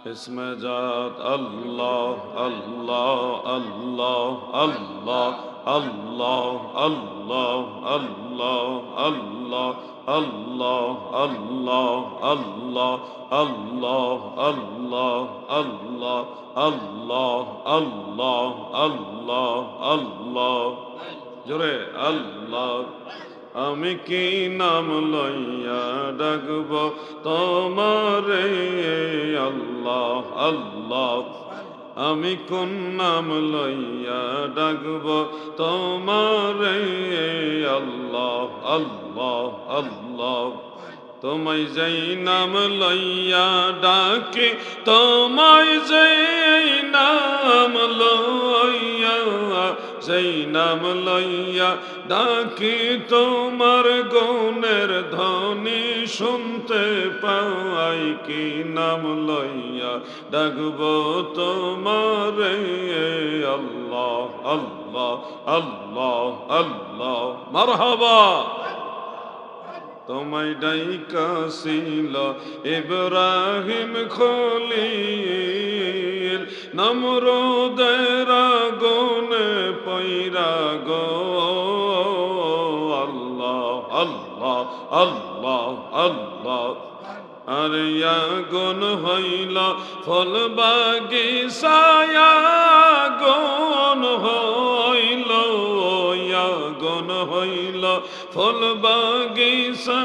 इसमें जात अल्लाह अल्लाह अल्लाह अल्लाह अल्लाह अल्लाह अल्लाह अल्लाह अल्लाह अल्लाह अल्लाह अल्लाह अल्लाह अल्लाह अल्लाह अल्लाह अल्लाह अल्लाह जोरे अल्लाह আমি কি নাম লইয়া ডাকব তোমারে আল্লাহ আল্লাহ আমি কোন নাম লইয়া ডাকব তোমারে আল্লাহ আল্লাহ আল্লাহ তোমায় যেই নাম লইয়া ডাকে তোমায় যেই নাম লইয়া যেই নাম লইয়া ডাকি তোমার গুণের ধ্বনি শুনতে পাই কি নাম লইয়া ডাকব তোমারে আল্লাহ আল্লাহ আল্লাহ আল্লাহ মারহাবা তোমায় ডাইকাছিল ইব্রাহিম খলিল নমরুদের আগুনে পইরা গো আল্লাহ আল্লাহ আল্লাহ আল্লাহ আর আগুন হইল ফল বাগিচায় আগুন হইল আগুন হইল ফল বাগিচা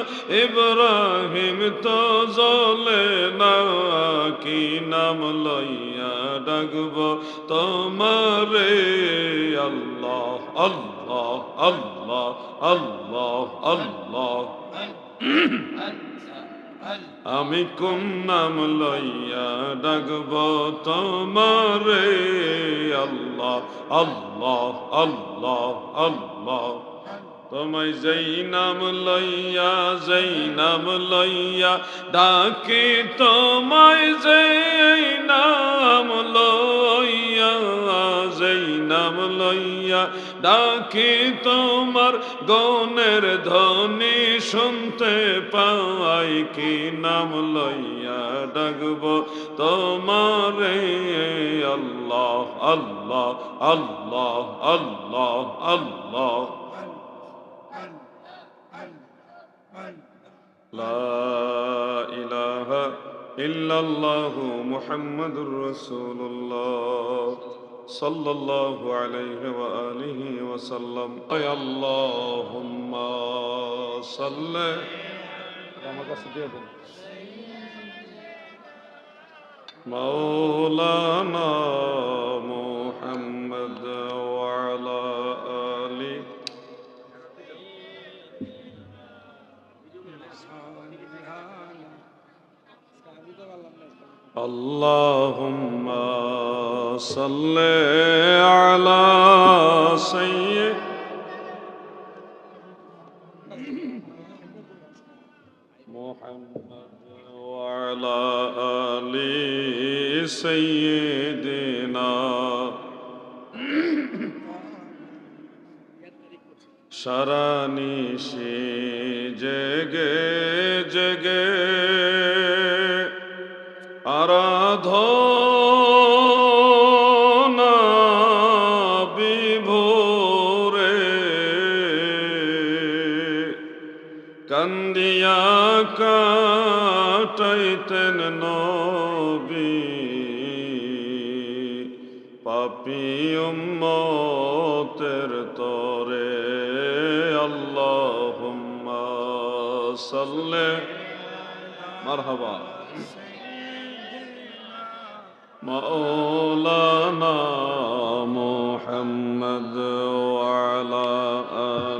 ইব্রাহিম তো জ্বলে না কি নাম লইয়া ডাকব তোমারে আল্লাহ আল্লাহ আল্লাহ আল্লাহ আল্লাহ আমি কোন নাম লইয়া ডাকব তোমারে আল্লাহ আল্লাহ আল্লাহ আল্লাহ তোমায় যেই নাম লইয়া ডাকি তোমায় যেই নাম লইয়া ডাকি তোমার গনের ধ্বনি শুনতে পাই কি নাম লইয়া ডাকব তোমারে আল্লাহ আল্লাহ আল্লাহ আল্লাহ আল্লাহ লা ইলাহা ইল্লাল্লাহু মুহাম্মাদুর রাসূলুল্লাহ সাল্লাল্লাহু আলাইহি ওয়া আলিহি ওয়া সাল্লাম আল্লাহুম্মা সাল্লি আমার কাছে দিয়ে দেন মাওলানা মুহাম্মদ ওয়া আলা আলি اللهم صل على سيد محمد وعلى آل سيدنا সারানিশি জেগে জেগে আরাধনা বিভোরে কান্দিয়া কাটাইতেন নবী পাপী উম্মতের তরে আল্লাহুম্মা সাল্লি মারহাবা مولانا محمد وعلى آله